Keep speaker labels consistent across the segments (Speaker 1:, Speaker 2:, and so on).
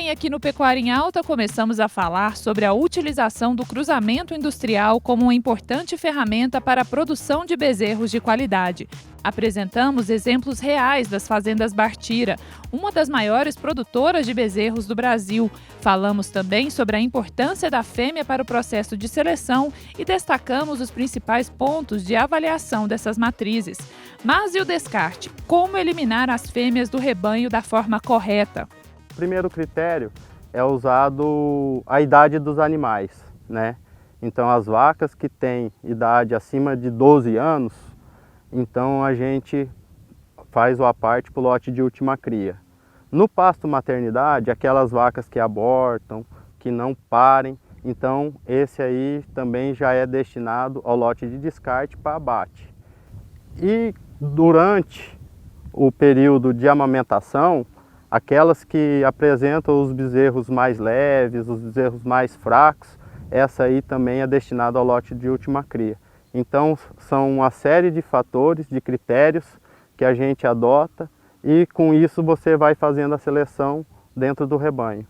Speaker 1: Também aqui no Pecuária em Alta começamos a falar sobre a utilização do cruzamento industrial como uma importante ferramenta para a produção de bezerros de qualidade. Apresentamos exemplos reais das fazendas Bartira, uma das maiores produtoras de bezerros do Brasil. Falamos também sobre a importância da fêmea para o processo de seleção e destacamos os principais pontos de avaliação dessas matrizes. Mas e o descarte? Como eliminar as fêmeas do rebanho da forma correta?
Speaker 2: O primeiro critério é usado a idade dos animais, né? Então as vacas que têm idade acima de 12 anos, então a gente faz o aparte para o lote de última cria. No pasto maternidade, aquelas vacas que abortam, que não parem, então esse aí também já é destinado ao lote de descarte para abate. E durante o período de amamentação, aquelas que apresentam os bezerros mais leves, os bezerros mais fracos, essa aí também é destinada ao lote de última cria. Então são uma série de fatores, de critérios que a gente adota e com isso você vai fazendo a seleção dentro do rebanho.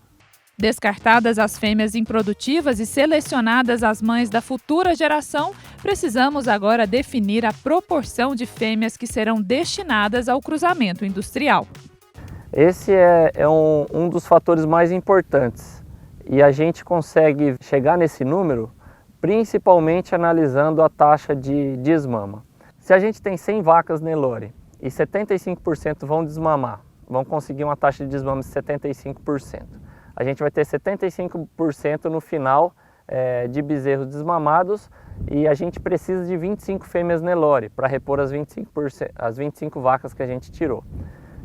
Speaker 1: Descartadas as fêmeas improdutivas e selecionadas as mães da futura geração, precisamos agora definir a proporção de fêmeas que serão destinadas ao cruzamento industrial.
Speaker 3: Esse é um dos fatores mais importantes e a gente consegue chegar nesse número principalmente analisando a taxa de desmama. Se a gente tem 100 vacas Nelore e 75% vão desmamar, vão conseguir uma taxa de desmama de 75%. A gente vai ter 75% no final de bezerros desmamados e a gente precisa de 25 fêmeas Nelore para repor as 25 vacas que a gente tirou.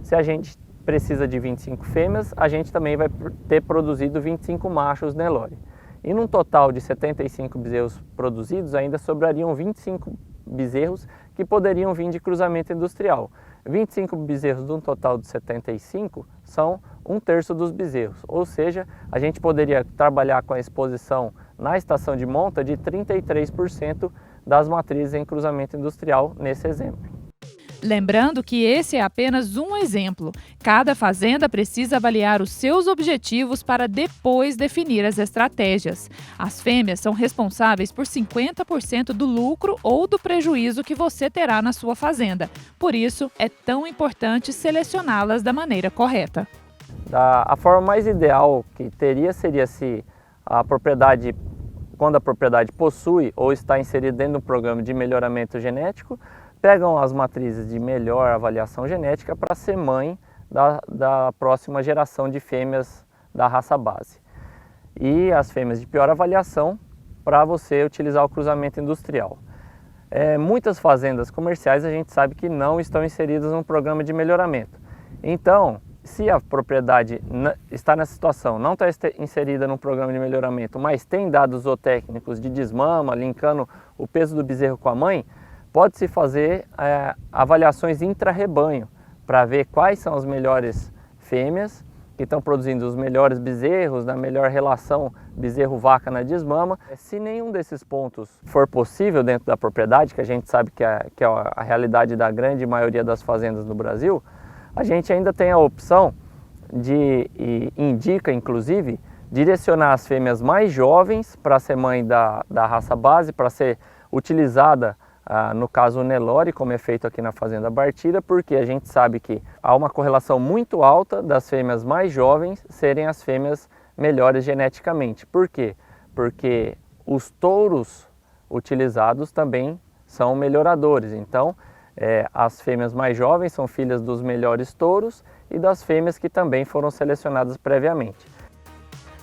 Speaker 3: Se a gente precisa de 25 fêmeas, a gente também vai ter produzido 25 machos Nelore. E num total de 75 bezerros produzidos, ainda sobrariam 25 bezerros que poderiam vir de cruzamento industrial. 25 bezerros de um total de 75 são 1/3 dos bezerros, ou seja, a gente poderia trabalhar com a exposição na estação de monta de 33% das matrizes em cruzamento industrial nesse exemplo.
Speaker 1: Lembrando que esse é apenas um exemplo. Cada fazenda precisa avaliar os seus objetivos para depois definir as estratégias. As fêmeas são responsáveis por 50% do lucro ou do prejuízo que você terá na sua fazenda. Por isso, é tão importante selecioná-las da maneira correta.
Speaker 3: A forma mais ideal que teria seria se a propriedade, quando a propriedade possui ou está inserida dentro de um programa de melhoramento genético, pegam as matrizes de melhor avaliação genética para ser mãe da próxima geração de fêmeas da raça base. E as fêmeas de pior avaliação para você utilizar o cruzamento industrial. Muitas fazendas comerciais a gente sabe que não estão inseridas num programa de melhoramento. Então, se a propriedade está nessa situação, não está inserida num programa de melhoramento, mas tem dados zootécnicos de desmama, linkando o peso do bezerro com a mãe, pode-se fazer avaliações intra-rebanho para ver quais são as melhores fêmeas que estão produzindo os melhores bezerros, na melhor relação bezerro-vaca na desmama. Se nenhum desses pontos for possível dentro da propriedade, que a gente sabe que é a realidade da grande maioria das fazendas no Brasil, a gente ainda tem a opção e indica, inclusive, direcionar as fêmeas mais jovens para ser mãe da raça base, para ser utilizada no caso o Nelore, como é feito aqui na fazenda Bartira, porque a gente sabe que há uma correlação muito alta das fêmeas mais jovens serem as fêmeas melhores geneticamente. Por quê? Porque os touros utilizados também são melhoradores. Então, as fêmeas mais jovens são filhas dos melhores touros e das fêmeas que também foram selecionadas previamente.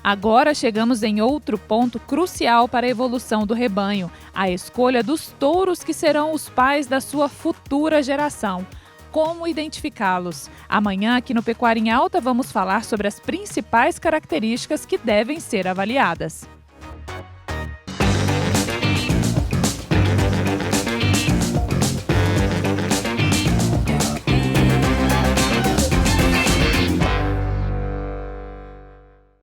Speaker 1: Agora chegamos em outro ponto crucial para a evolução do rebanho: a escolha dos touros que serão os pais da sua futura geração. Como identificá-los? Amanhã, aqui no Pecuária em Alta, vamos falar sobre as principais características que devem ser avaliadas.